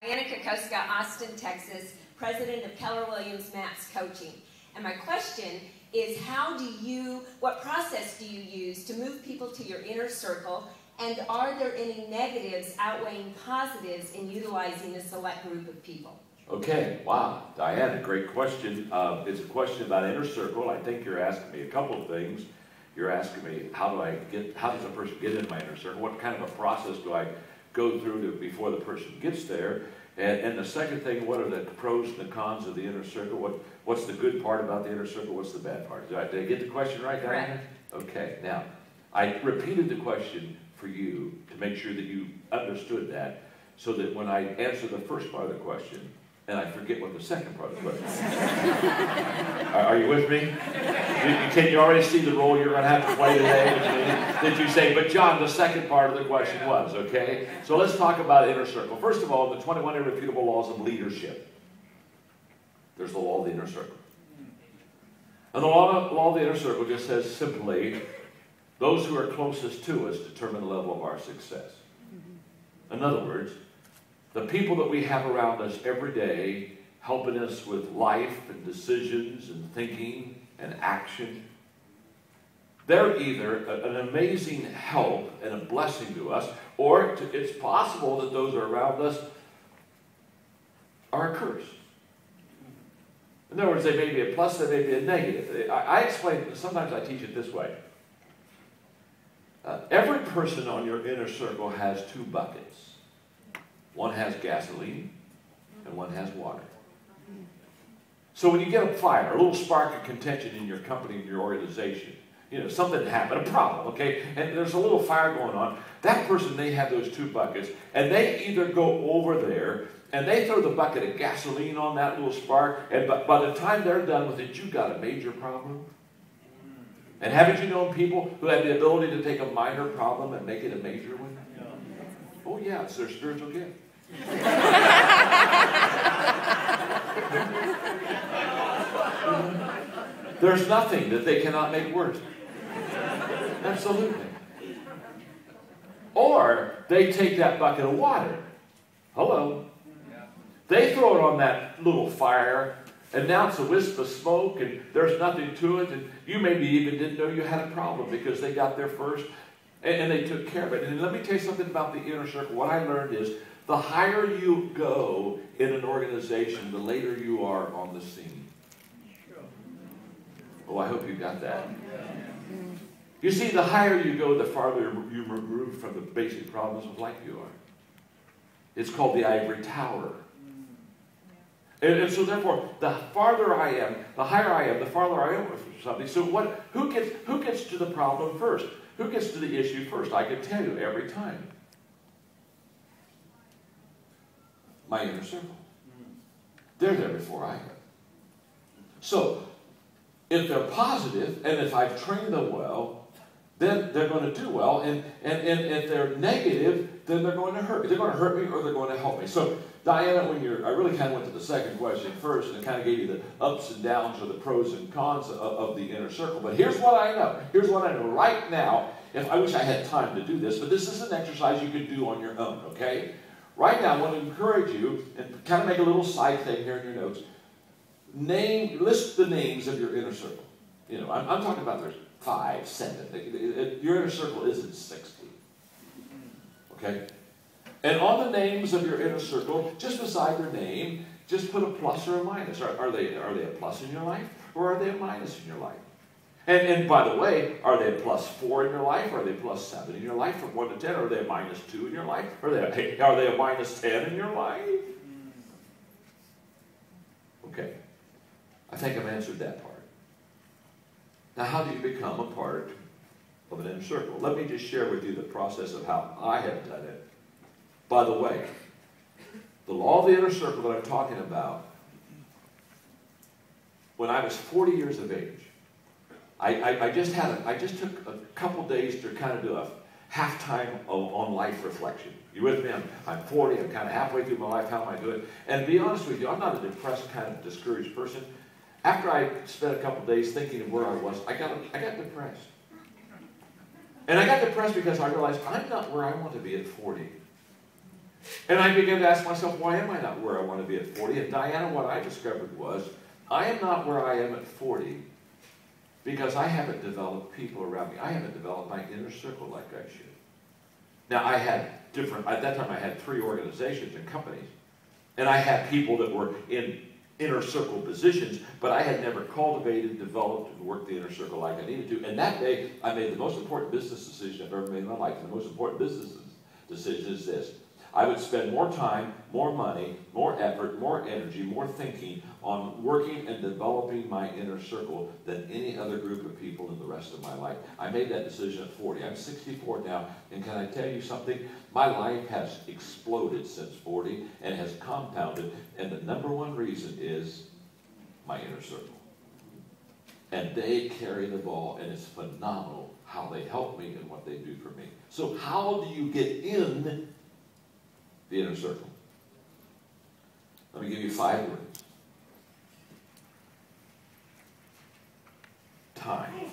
Dianna, Austin, Texas, president of Keller Williams MAPS Coaching. And my question is, what process do you use to move people to your inner circle, and are there any negatives outweighing positives in utilizing a select group of people? Okay, wow, Diana, great question. It's a question about inner circle. I think you're asking me a couple of things. You're asking me, how does a person get in my inner circle? What kind of a process do I go through before the person gets there? And the second thing, what are the pros and the cons of the inner circle? What's the good part about the inner circle? What's the bad part? Did I get the question right, Diana? Okay, now, I repeated the question for you to make sure that you understood that, so that when I answer the first part of the question, and I forget what the second part of the question is. Are you with me? Can you already see the role you're going to have to play today? Did you say, but John, the second part of the question was, okay? So let's talk about inner circle. First of all, the 21 irrefutable laws of leadership. There's the law of the inner circle. And the law of the inner circle just says simply, those who are closest to us determine the level of our success. In other words, the people that we have around us every day, helping us with life and decisions and thinking and action, they're either an amazing help and a blessing to us, or it's possible that those around us are a curse. In other words, they may be a plus, they may be a negative. I explain, sometimes I teach it this way. Every person on your inner circle has two buckets. One has gasoline, and one has water. So when you get a fire, a little spark of contention in your company, in your organization, you know, something happened, a problem, okay, and there's a little fire going on, that person, they have those two buckets, and they either go over there, and they throw the bucket of gasoline on that little spark, and by the time they're done with it, you've got a major problem. And haven't you known people who have the ability to take a minor problem and make it a major one? Oh yeah, it's their spiritual gift. There's nothing that they cannot make worse. Absolutely. Or they take that bucket of water. Hello. They throw it on that little fire, and now it's a wisp of smoke, and there's nothing to it, and you maybe even didn't know you had a problem because they got there first, and they took care of it. And let me tell you something about the inner circle. What I learned is, the higher you go in an organization, the later you are on the scene. Oh, I hope you got that. You see, the higher you go, the farther you remove from the basic problems of life you are. It's called the ivory tower. And so therefore, the farther I am, the higher I am, the farther I am from something. So who gets to the problem first? Who gets to the issue first? I can tell you every time. My inner circle. They're there before I am. So, if they're positive, and if I've trained them well, then they're going to do well. And if they're negative, then they're going to hurt me. They're going to hurt me or they're going to help me. So, Diana, I really kind of went to the second question first and kind of gave you the ups and downs or the pros and cons of the inner circle. But here's what I know. Here's what I know right now. I wish I had time to do this, but this is an exercise you could do on your own, okay? Right now, I want to encourage you, and kind of make a little side thing here in your notes. List the names of your inner circle. You know, I'm talking about there's 5, 7. Your inner circle isn't 60. Okay? And on the names of your inner circle, just beside their name, just put a plus or a minus. Are they a plus in your life, or are they a minus in your life? And by the way, are they a plus 4 in your life? Or are they plus 7 in your life from 1 to 10? Are they a minus 2 in your life? Are they a minus 10 in your life? Okay. I think I've answered that part. Now, how do you become a part of an inner circle? Let me just share with you the process of how I have done it. By the way, the law of the inner circle that I'm talking about, when I was 40 years of age, I just took a couple days to kind of do a halftime on life reflection. You with me? I'm 40. I'm kind of halfway through my life. How am I doing? And to be honest with you, I'm not a depressed, kind of discouraged person. After I spent a couple days thinking of where I was, I got depressed. And I got depressed because I realized I'm not where I want to be at 40. And I began to ask myself, why am I not where I want to be at 40? And Dianna, what I discovered was, I am not where I am at 40 because I haven't developed people around me. I haven't developed my inner circle like I should. Now, I had at that time I had 3 organizations and companies. And I had people that were in inner circle positions, but I had never cultivated, developed, and worked the inner circle like I needed to. And that day, I made the most important business decision I've ever made in my life. And the most important business decision is this. I would spend more time, more money, more effort, more energy, more thinking on working and developing my inner circle than any other group of people in the rest of my life. I made that decision at 40. I'm 64 now, and can I tell you something? My life has exploded since 40 and has compounded, and the number one reason is my inner circle. And they carry the ball, and it's phenomenal how they help me and what they do for me. So how do you get in the inner circle? Let me give you 5 words. Time.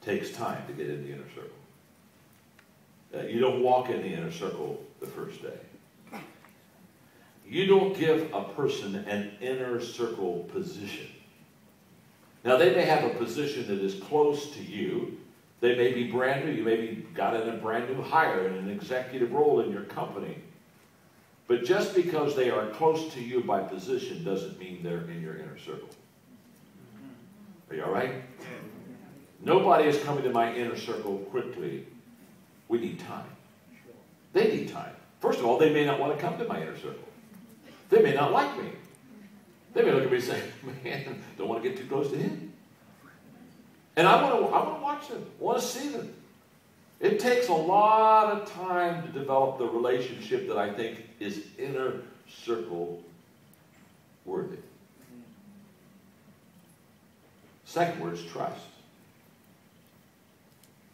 Takes time to get in the inner circle. You don't walk in the inner circle the first day. You don't give a person an inner circle position. Now, they may have a position that is close to you. They may be brand new. You may be got in a brand new hire in an executive role in your company. But just because they are close to you by position doesn't mean they're in your inner circle. Are you all right? Nobody is coming to my inner circle quickly. We need time. They need time. First of all, they may not want to come to my inner circle. They may not like me. They may look at me and say, man, don't want to get too close to him. And I want to watch them. I want to see them. It takes a lot of time to develop the relationship that I think is inner circle worthy. Second word is trust.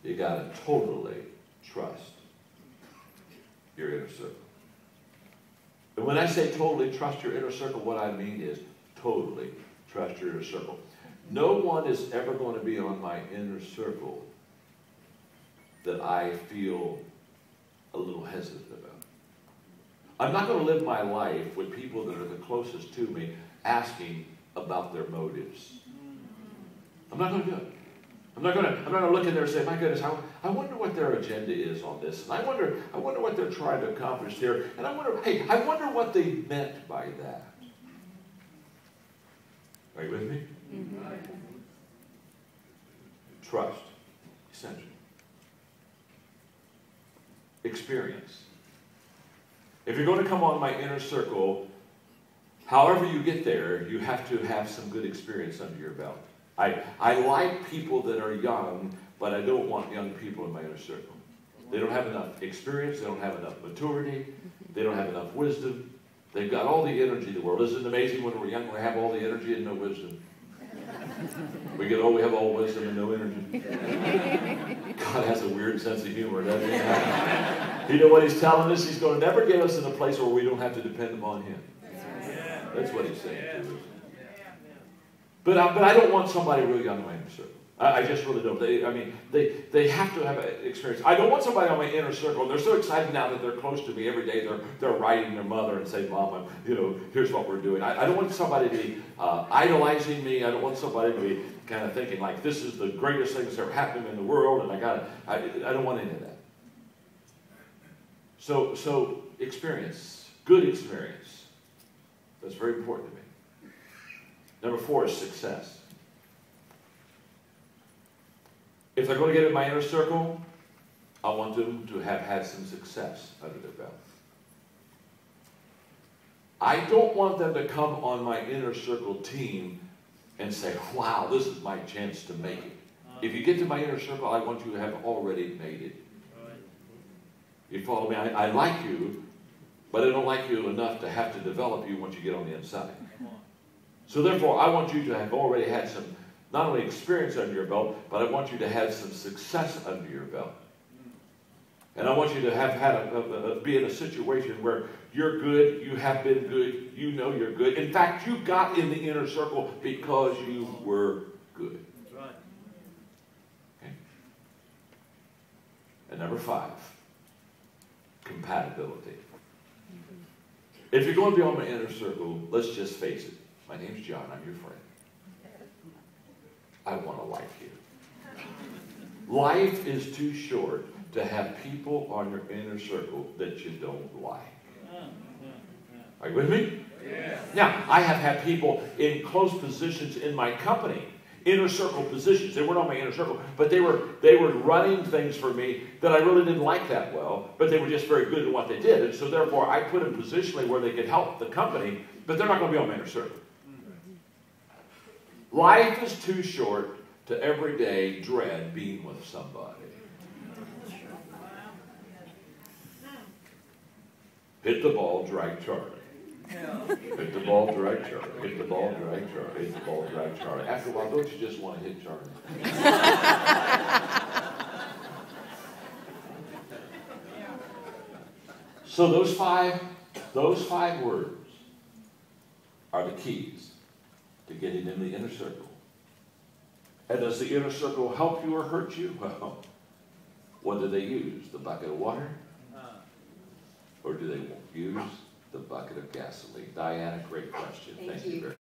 You got to totally trust your inner circle. And when I say totally trust your inner circle, what I mean is totally trust your inner circle. No one is ever going to be on my inner circle that I feel a little hesitant about. I'm not going to live my life with people that are the closest to me asking about their motives. I'm not going to do it. I'm not going to look in there and say, my goodness, I wonder what their agenda is on this. And I wonder what they're trying to accomplish here. And I wonder what they meant by that. Are you with me? Mm-hmm. Trust. Essential. Experience. If you're going to come on my inner circle, however you get there, you have to have some good experience under your belt. I like people that are young, but I don't want young people in my inner circle. They don't have enough experience. They don't have enough maturity. They don't have enough wisdom. They've got all the energy in the world. Isn't it amazing when we're young we have all the energy and no wisdom? We get old, we have all wisdom and no energy. God has a weird sense of humor, doesn't he? You know what he's telling us? He's going to never get us in a place where we don't have to depend upon him. That's what he's saying to us. But I don't want somebody really young in my inner circle. I just really don't. They have to have an experience. I don't want somebody on my inner circle, and they're so excited now that they're close to me every day. They're writing their mother and saying, Mom, here's what we're doing. I don't want somebody to be idolizing me. I don't want somebody to be kind of thinking like this is the greatest thing that's ever happened in the world, and I don't want any of that. So experience, good experience. That's very important to me. Number 4 is success. If they're going to get in my inner circle, I want them to have had some success under their belt. I don't want them to come on my inner circle team and say, wow, this is my chance to make it. If you get to my inner circle, I want you to have already made it. You follow me? I like you, but I don't like you enough to have to develop you once you get on the inside. So therefore, I want you to have already had some, not only experience under your belt, but I want you to have some success under your belt. And I want you to have had be in a situation where you're good, you have been good, you know you're good. In fact, you got in the inner circle because you were good. That's right. Okay? And number 5, compassion. compatibility. If you're going to be on my inner circle, let's just face it. My name's John. I'm your friend. I want a life here. Life is too short to have people on your inner circle that you don't like. Are you with me? Yeah. Now, I have had people in close positions in my company, inner circle positions. They weren't on my inner circle, but they were running things for me that I really didn't like that well, but they were just very good at what they did. And so therefore, I put them positionally where they could help the company, but they're not going to be on my inner circle. Life is too short to every day dread being with somebody. Hit the ball, drag Charlie. Hit the ball, drag Charlie. Hit the ball, drag Charlie. Hit the ball, drag Charlie. After a while, don't you just want to hit Charlie? So those five words are the keys to getting in the inner circle. And does the inner circle help you or hurt you? Well, what do they use? The bucket of water? Or do they use the bucket of gasoline? Diana, great question. Thank you very much.